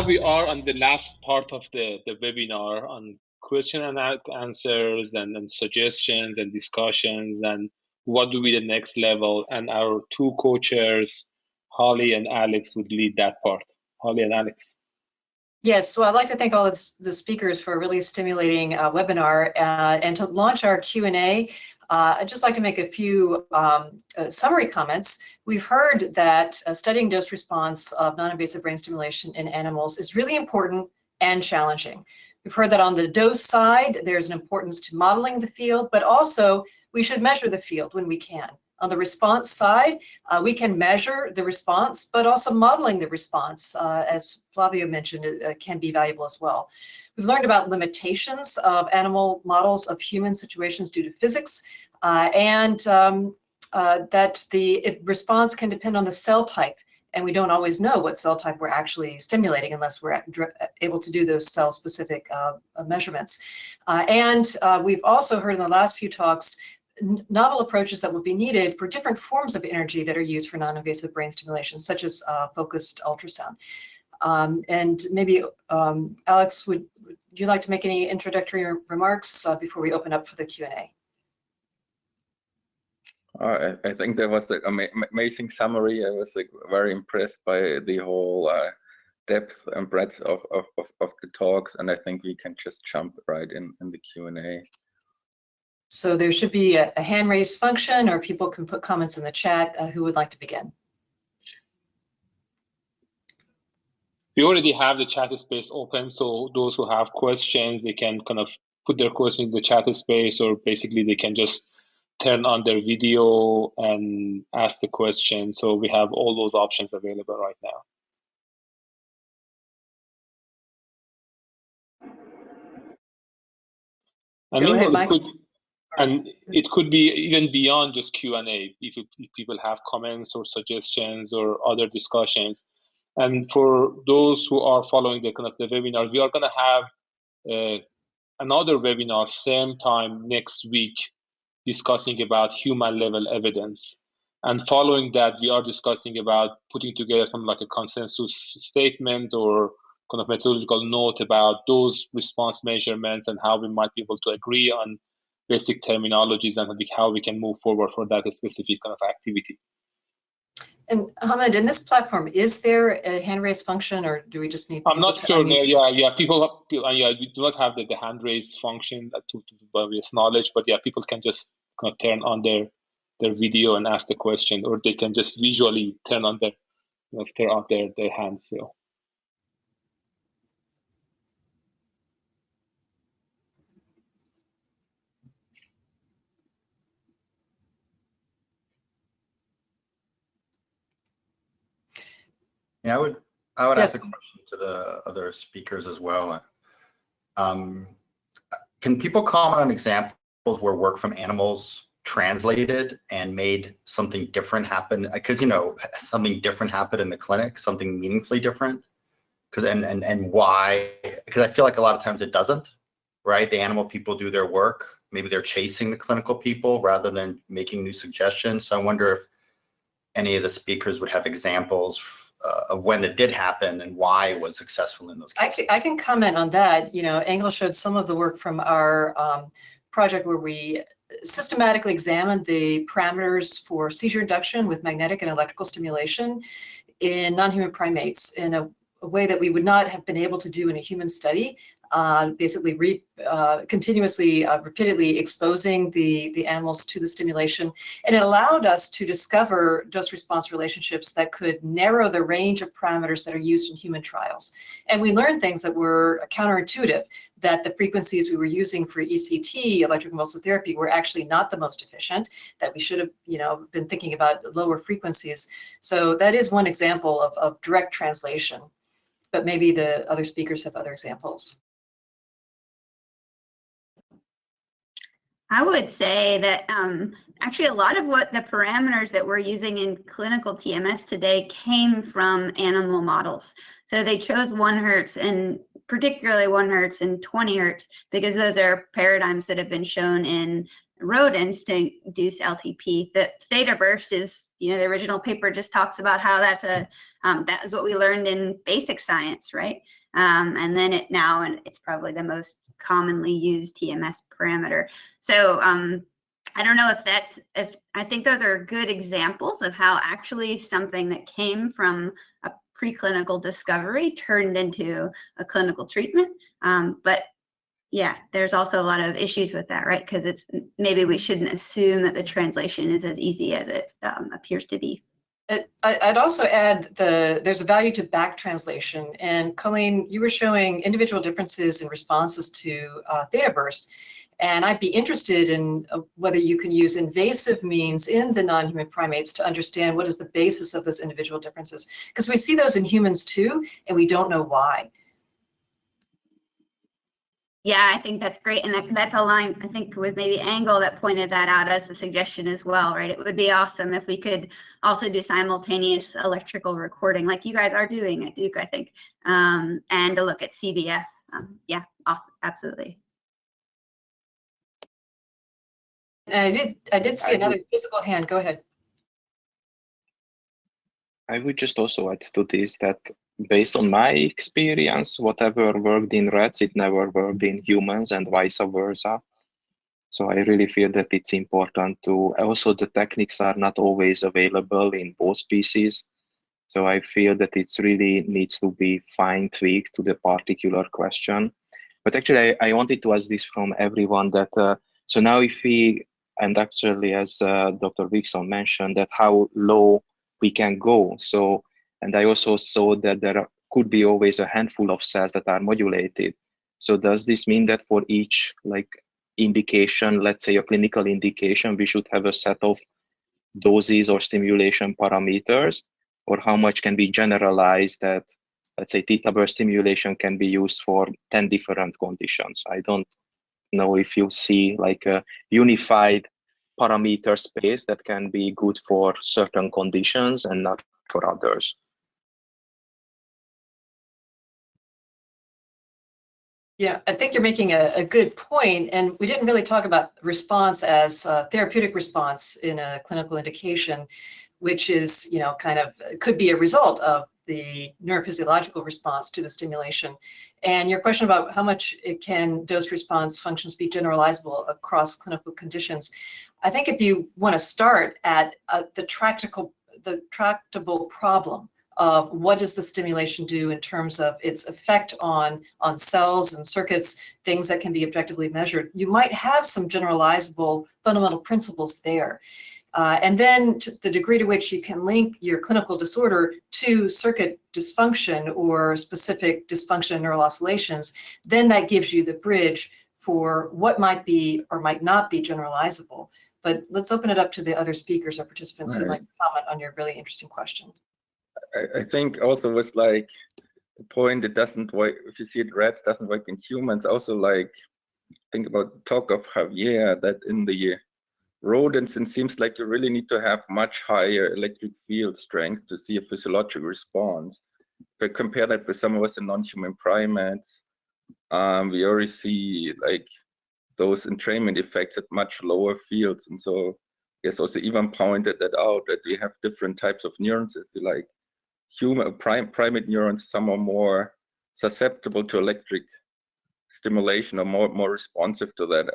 we are on the last part of the webinar on question and answers and suggestions and discussions and what will be the next level. And our two co-chairs, Holly and Alex, would lead that part. Holly and Alex. Yes, well, I'd like to thank all of the speakers for a really stimulating webinar. And to launch our Q&A, I'd just like to make a few summary comments. We've heard that studying dose response of non-invasive brain stimulation in animals is really important and challenging. We've heard that on the dose side, there's an importance to modeling the field, but also we should measure the field when we can. On the response side, we can measure the response, but also modeling the response, as Flavio mentioned, can be valuable as well. We've learned about limitations of animal models of human situations due to physics, and that the response can depend on the cell type, and we don't always know what cell type we're actually stimulating unless we're able to do those cell-specific measurements. And we've also heard in the last few talks novel approaches that will be needed for different forms of energy that are used for non-invasive brain stimulation, such as focused ultrasound. And maybe, Alex, would you like to make any introductory remarks before we open up for the Q&A? I think that was an amazing summary. I was very impressed by the whole depth and breadth of the talks, and I think we can just jump right in the Q&A. So there should be a hand raise function, or people can put comments in the chat. Who would like to begin? We already have the chat space open, so those who have questions, they can kind of put their question in the chat space, or basically they can just turn on their video and ask the question. So we have all those options available right now. And it could be even beyond just Q&A, if people have comments or suggestions or other discussions. And for those who are following the kind of the webinar, we are going to have another webinar same time next week discussing about human level evidence. And following that, we are discussing about putting together something like a consensus statement or kind of methodological note about those response measurements and how we might be able to agree on basic terminologies and how we can move forward for that specific kind of activity. And Hamid, in this platform, is there a hand raise function, or do we just need? I'm not sure. People you do not have the hand raise function to obvious knowledge, but yeah, people can just kind of turn on their video and ask the question, or they can just visually turn on their hands. So. Yeah, I would ask a question to the other speakers as well. Can people comment on examples where work from animals translated and made something different happen? Because something different happened in the clinic, something meaningfully different. And why? Because I feel like a lot of times it doesn't, right? The animal people do their work. Maybe they're chasing the clinical people rather than making new suggestions. So I wonder if any of the speakers would have examples of when it did happen and why it was successful in those cases. I can comment on that. Engel showed some of the work from our project where we systematically examined the parameters for seizure induction with magnetic and electrical stimulation in non-human primates in a way that we would not have been able to do in a human study, basically continuously, repeatedly exposing the animals to the stimulation. And it allowed us to discover dose-response relationships that could narrow the range of parameters that are used in human trials. And we learned things that were counterintuitive, that the frequencies we were using for ECT, electroconvulsive therapy, were actually not the most efficient, that we should have been thinking about lower frequencies. So that is one example of direct translation. But maybe the other speakers have other examples. I would say that actually a lot of what the parameters that we're using in clinical TMS today came from animal models. So they chose 1 Hertz, and particularly 1 Hertz and 20 Hertz, because those are paradigms that have been shown in rodents to induce LTP. The theta burst is, the original paper just talks about how that's that is what we learned in basic science, right? And then and it's probably the most commonly used TMS parameter. So I don't know if I think those are good examples of how actually something that came from a preclinical discovery turned into a clinical treatment. But yeah, there's also a lot of issues with that, right? Because maybe we shouldn't assume that the translation is as easy as it appears to be. I'd also add there's a value to back translation. And Colleen, you were showing individual differences in responses to theta burst. And I'd be interested in whether you can use invasive means in the non-human primates to understand what is the basis of those individual differences. Because we see those in humans too, and we don't know why. Yeah, I think that's great. And that's a line, I think, with maybe Angle that pointed that out as a suggestion as well, right? It would be awesome if we could also do simultaneous electrical recording like you guys are doing at Duke, I think, and to look at CVF. Yeah, awesome, absolutely. And I did see another physical hand. Go ahead. I would just also add to this that based on my experience, whatever worked in rats, it never worked in humans and vice versa. So I really feel that it's important to, also the techniques are not always available in both species. So I feel that it's really needs to be fine tweaked to the particular question. But actually I wanted to ask this from everyone that, so now if we, and actually as Dr. Wixon mentioned, that how low we can go. So, and I also saw that there could be always a handful of cells that are modulated. So does this mean that for each indication, let's say a clinical indication, we should have a set of doses or stimulation parameters, or how much can be generalized that, let's say, theta burst stimulation can be used for 10 different conditions? I don't know if you see a unified parameter space that can be good for certain conditions and not for others. Yeah, I think you're making a good point, and we didn't really talk about response as therapeutic response in a clinical indication, which is, kind of could be a result of the neurophysiological response to the stimulation. And your question about how much it can dose response functions be generalizable across clinical conditions, I think if you want to start at the tractable problem of what does the stimulation do in terms of its effect on cells and circuits, things that can be objectively measured, you might have some generalizable fundamental principles there. And then to the degree to which you can link your clinical disorder to circuit dysfunction or specific dysfunction in neural oscillations, then that gives you the bridge for what might be or might not be generalizable. But let's open it up to the other speakers or participants who'd like to comment on your really interesting question. I think also was the point, it doesn't work, if you see it rats, doesn't work in humans. Also think about talk of Javier, that in the rodents, it seems like you really need to have much higher electric field strength to see a physiological response. If I compare that with some of us in non-human primates, we already see those entrainment effects at much lower fields. And so I guess also Ivan pointed that out, that we have different types of neurons, if you like. Primate neurons, some are more susceptible to electric stimulation or more responsive to that,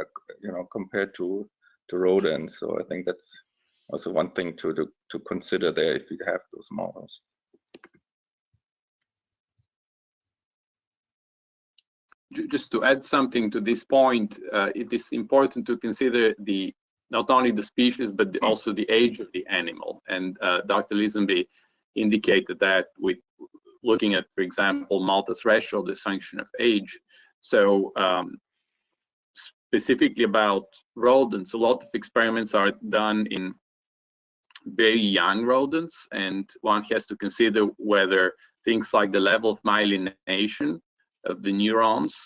compared to rodents. So I think that's also one thing to consider there if you have those models. Just to add something to this point, it is important to consider not only the species but also the age of the animal. And Dr. Lisenby indicated that with looking at, for example, multi-threshold dysfunction of age. So specifically about rodents, a lot of experiments are done in very young rodents, and one has to consider whether things like the level of myelination of the neurons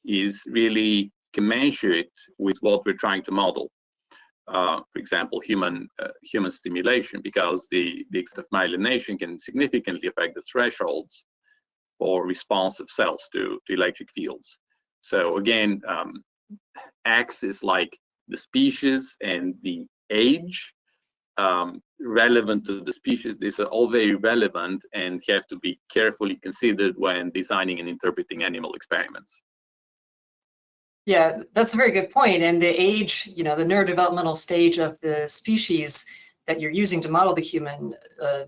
is really commensurate with what we're trying to model. For example, human stimulation, because the extent of myelination can significantly affect the thresholds for response of cells to electric fields. So again, X is like the species and the age relevant to the species. These are all very relevant and have to be carefully considered when designing and interpreting animal experiments. Yeah, that's a very good point. And the age, the neurodevelopmental stage of the species that you're using to model the human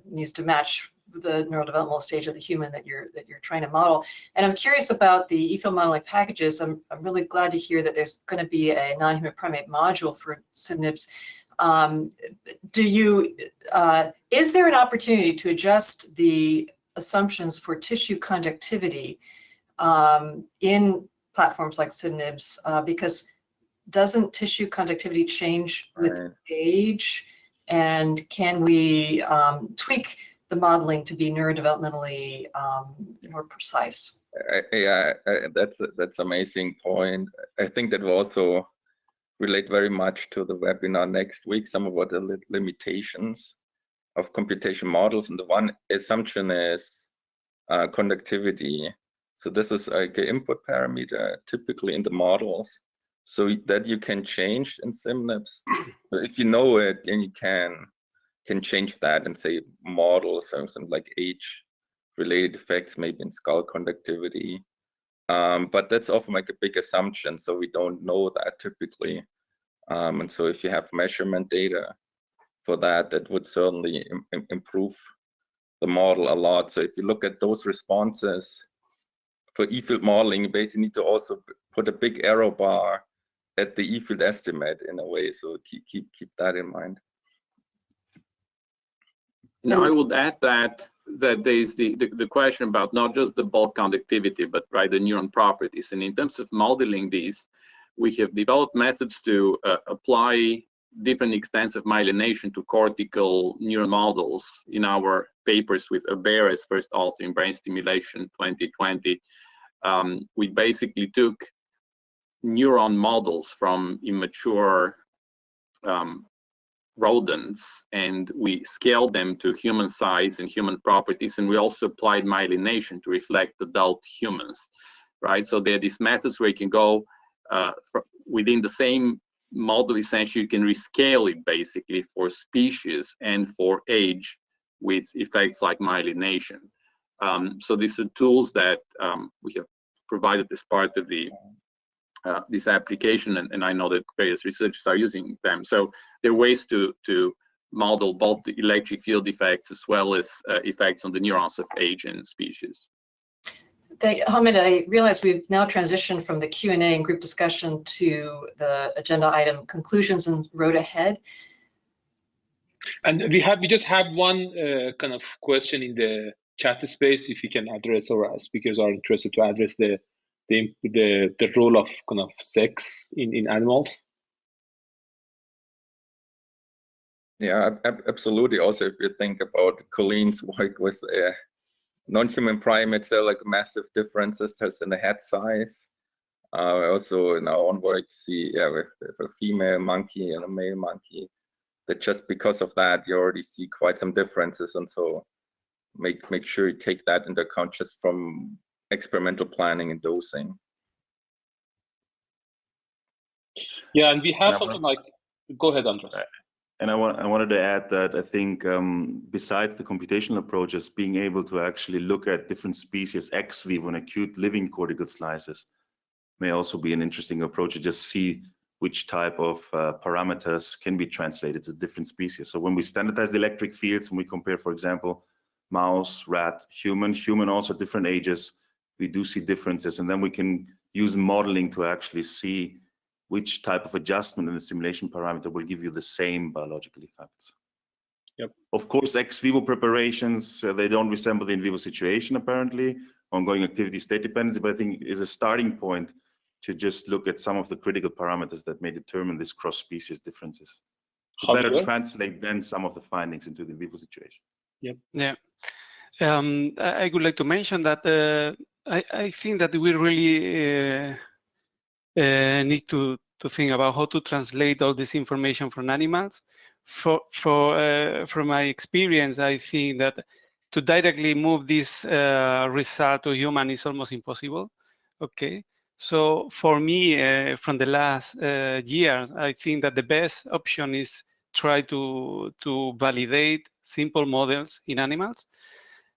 needs to match the neurodevelopmental stage of the human that you're trying to model. And I'm curious about the e-field modeling packages. I'm really glad to hear that there's going to be a non-human primate module for SIMNIPs. Is there an opportunity to adjust the assumptions for tissue conductivity in platforms like SIMNIPs? Because doesn't tissue conductivity change with age? And can we tweak the modeling to be neurodevelopmentally more precise? Yeah, that's amazing point. I think that will also relate very much to the webinar next week, some of what the limitations of computation models. And the one assumption is conductivity. So this is like an input parameter typically in the models, so that you can change in SIMNIPs. If you know it, then you can change that and say model something like age-related effects, maybe in skull conductivity. But that's often like a big assumption, so we don't know that typically. And so if you have measurement data for that, that would certainly improve the model a lot. So if you look at those responses for e-field modeling, you basically need to also put a big error bar at the e-field estimate in a way. So keep that in mind. Now I would add that there is the question about not just the bulk conductivity, but the neuron properties. And in terms of modeling these, we have developed methods to apply different extents of myelination to cortical neuron models in our papers with Aberes, first author in Brain Stimulation 2020. We basically took neuron models from immature rodents, and we scaled them to human size and human properties, and we also applied myelination to reflect adult humans, right? So there are these methods where you can go within the same model. Essentially, you can rescale it basically for species and for age with effects like myelination. So these are tools that we have provided as part of the this application, and I know that various researchers are using them. So there are ways to model both the electric field effects as well as effects on the neurons of age and species. Hamid, I realize we've now transitioned from the Q&A and group discussion to the agenda item conclusions and road ahead. And we just have one kind of question in the chat space, if you can address, or our speakers are interested to address the role of kind of sex in animals. Yeah, absolutely. Also, if you think about Colleen's work with non-human primates, there are like massive differences just in the head size. Also in our own work, see with a female monkey and a male monkey, that just because of that, you already see quite some differences. And so make sure you take that into account just from experimental planning and dosing. Yeah, and we have something like, go ahead, Andres. And I wanted to add that I think besides the computational approaches, being able to actually look at different species ex vivo and acute living cortical slices may also be an interesting approach to just see which type of parameters can be translated to different species. So when we standardize the electric fields and we compare, for example, mouse, rat, human also different ages, we do see differences, and then we can use modeling to actually see which type of adjustment in the simulation parameter will give you the same biological effects. Yep. Of course, ex vivo preparations, they don't resemble the in vivo situation apparently, ongoing activity state dependency, but I think is a starting point to just look at some of the critical parameters that may determine this cross-species differences. To better translate then some of the findings into the in vivo situation. Yep. Yeah. I would like to mention that I think that we really need to think about how to translate all this information from animals. From my experience, I think that to directly move this result to human is almost impossible. Okay, So for me, from the last years, I think that the best option is try to validate simple models in animals,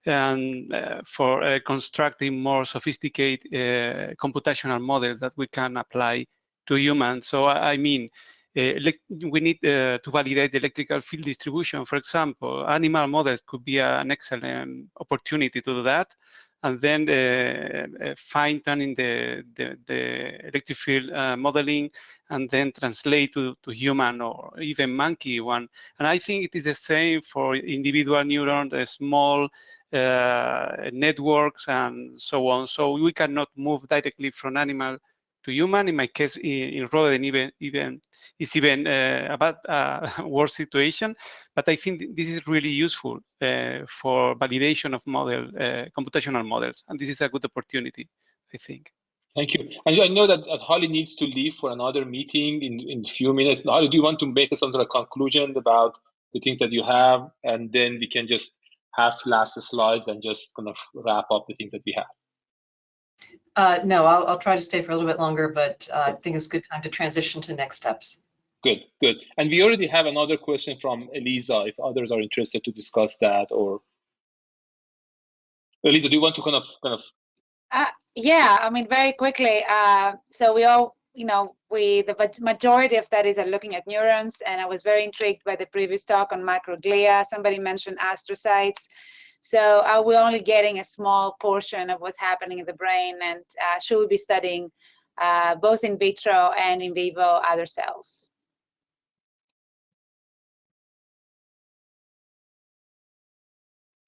and for constructing more sophisticated computational models that we can apply to humans. So I mean, we need to validate the electrical field distribution. For example, animal models could be an excellent opportunity to do that. And then fine-tuning the electric field modeling, and then translate to human or even monkey one. And I think it is the same for individual neurons, small networks, and so on. So we cannot move directly from animal to human. In my case, in rodent, it's even a bad, worse situation. But I think this is really useful for validation of model, computational models, and this is a good opportunity, I think. Thank you. And I know that Holly needs to leave for another meeting in a few minutes. Holly, do you want to make some sort of conclusion about the things that you have, and then we can just have last slides and just kind of wrap up the things that we have? No, I'll try to stay for a little bit longer, but I think it's a good time to transition to next steps. Good. And we already have another question from Elisa, if others are interested to discuss that. Or Elisa, do you want to kind of? Yeah, I mean, very quickly. So we all, the majority of studies are looking at neurons, and I was very intrigued by the previous talk on microglia. Somebody mentioned astrocytes. So we're only getting a small portion of what's happening in the brain, and should we be studying both in vitro and in vivo other cells?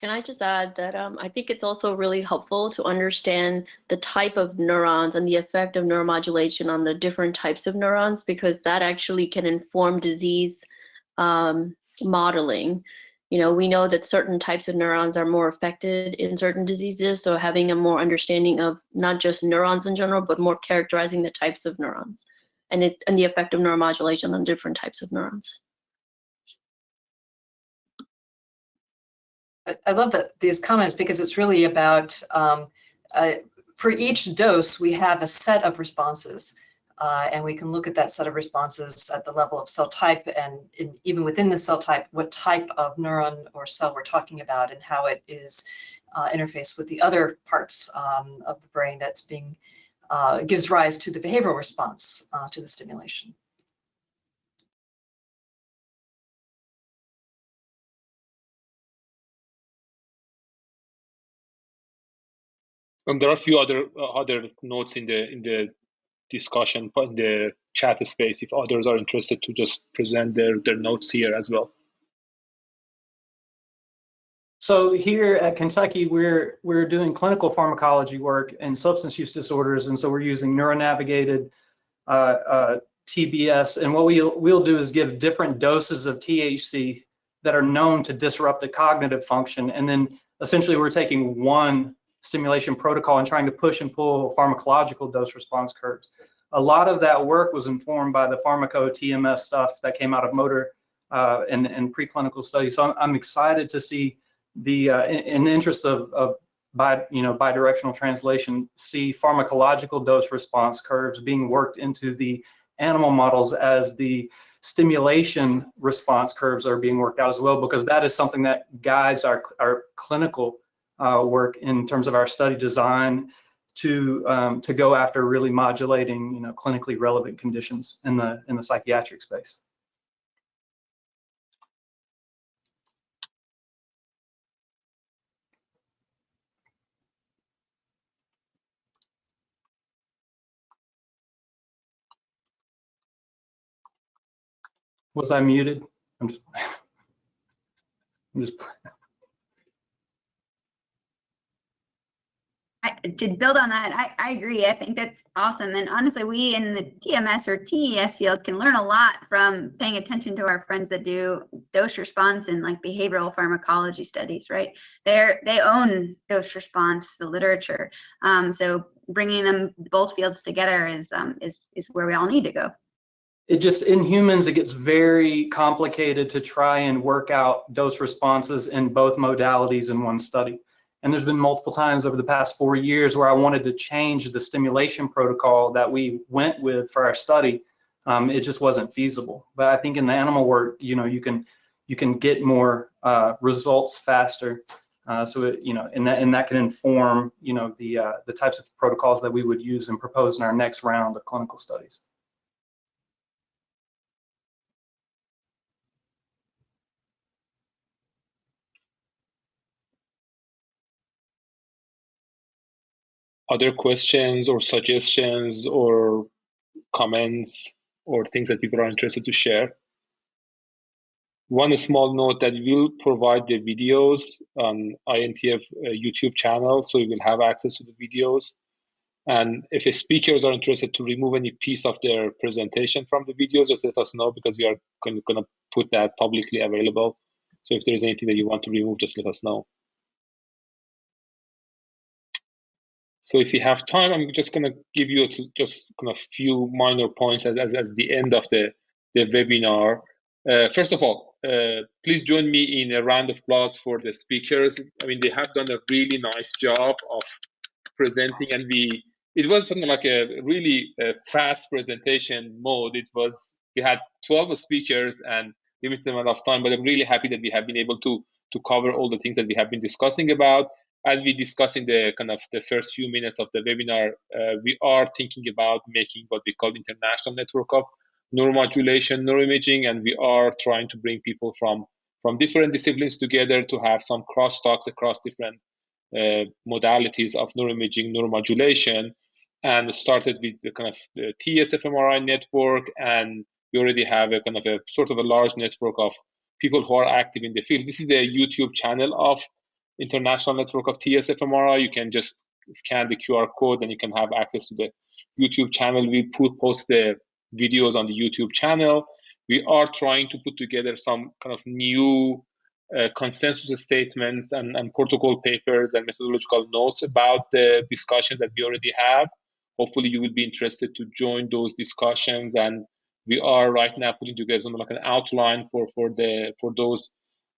Can I just add that I think it's also really helpful to understand the type of neurons and the effect of neuromodulation on the different types of neurons, because that actually can inform disease modeling. We know that certain types of neurons are more affected in certain diseases, so having a more understanding of not just neurons in general, but more characterizing the types of neurons and the effect of neuromodulation on different types of neurons. I love these comments, because it's really about, for each dose, we have a set of responses, and we can look at that set of responses at the level of cell type, and even within the cell type, what type of neuron or cell we're talking about, and how it is interfaced with the other parts of the brain that's gives rise to the behavioral response to the stimulation. There are a few other notes in the discussion, in the chat space, if others are interested to just present their notes here as well. So here at Kentucky, we're doing clinical pharmacology work in substance use disorders, and so we're using neuronavigated TBS. And what we'll do is give different doses of THC that are known to disrupt the cognitive function, and then essentially we're taking one stimulation protocol and trying to push and pull pharmacological dose response curves. A lot of that work was informed by the pharmaco-TMS stuff that came out of motor and preclinical studies. So I'm excited to see in the interest of bidirectional translation, see pharmacological dose response curves being worked into the animal models as the stimulation response curves are being worked out as well, because that is something that guides our clinical work in terms of our study design to go after really modulating clinically relevant conditions in the psychiatric space. Was I muted? I'm just To build on that, I agree. I think that's awesome. And honestly, we in the TMS or TES field can learn a lot from paying attention to our friends that do dose response and like behavioral pharmacology studies, right? They own dose response, the literature. So bringing them both fields together is where we all need to go. It just, in humans, it gets very complicated to try and work out dose responses in both modalities in one study. And there's been multiple times over the past 4 years where I wanted to change the stimulation protocol that we went with for our study. It just wasn't feasible. But I think in the animal work, you know, you can get more results faster. So it, you know, and that can inform, you know, the types of protocols that we would use and propose in our next round of clinical studies. Other questions or suggestions or comments or things that people are interested to share? One small note that we'll provide the videos on INTF YouTube channel, so you will have access to the videos. And if the speakers are interested to remove any piece of their presentation from the videos, just let us know, because we are going to put that publicly available. So if there's anything that you want to remove, just let us know. So if you have time, I'm just going to give you just kind of few minor points as the end of the webinar. First of all, please join me in a round of applause for the speakers. I mean, they have done a really nice job of presenting, and it was something like a really fast presentation mode. We had 12 speakers and limited amount of time, but I'm really happy that we have been able to cover all the things that we have been discussing about. As we discussed in the first few minutes of the webinar, we are thinking about making what we call international network of neuromodulation, neuroimaging, and we are trying to bring people from different disciplines together to have some cross talks across different modalities of neuroimaging, neuromodulation, and started with the kind of the TS-fMRI network, and we already have a kind of a sort of a large network of people who are active in the field. This is the YouTube channel of International Network of TS-fMRI. You can just scan the QR code and you can have access to the YouTube channel. We post the videos on the YouTube channel. We are trying to put together some kind of new consensus statements and protocol papers and methodological notes about the discussions that we already have. Hopefully you will be interested to join those discussions, and we are right now putting together something like an outline for those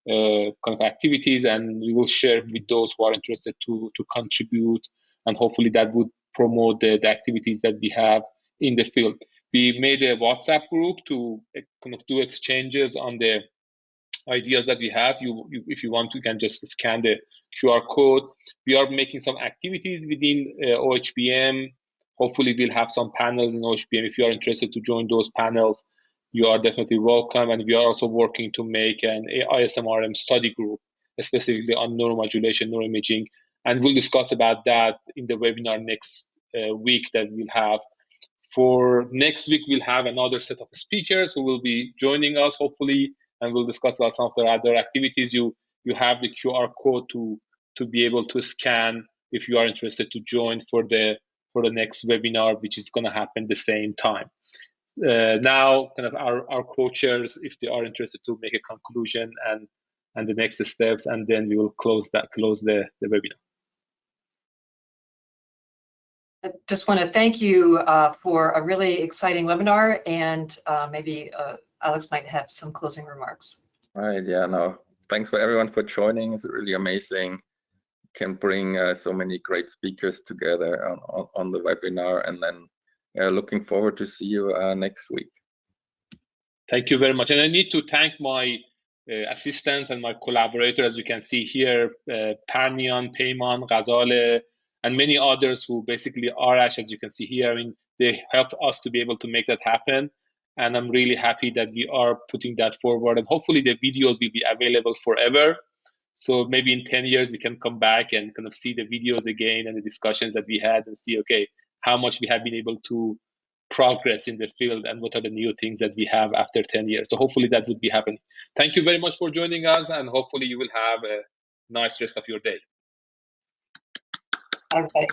kind of activities, and we will share with those who are interested to contribute, and hopefully that would promote the activities that we have in the field. We made a WhatsApp group to kind of do exchanges on the ideas that we have. If you want, you can just scan the QR code. We are making some activities within OHBM. Hopefully we'll have some panels in OHBM. If you are interested to join those panels, you are definitely welcome. And we are also working to make an ISMRM study group, specifically on neuromodulation, neuroimaging. And we'll discuss about that in the webinar next week that we'll have. For next week, we'll have another set of speakers who will be joining us, hopefully, and we'll discuss about some of the other activities. You have the QR code to be able to scan if you are interested to join for the next webinar, which is going to happen the same time. Now, kind of our co-chairs, if they are interested to make a conclusion and the next steps, and then we will close the webinar. I just want to thank you for a really exciting webinar, and maybe Alex might have some closing remarks. Right, yeah, no, thanks for everyone for joining. It's really amazing. Can bring so many great speakers together on the webinar, and then looking forward to see you next week. Thank you very much. And I need to thank my assistants and my collaborators, as you can see here, Panyan, Peyman, Ghazale, and many others who basically are, as you can see here. I mean, they helped us to be able to make that happen. And I'm really happy that we are putting that forward. And hopefully the videos will be available forever. So maybe in 10 years, we can come back and kind of see the videos again and the discussions that we had and see, okay, how much we have been able to progress in the field and what are the new things that we have after 10 years. So hopefully that would be happening. Thank you very much for joining us, and hopefully you will have a nice rest of your day. Okay.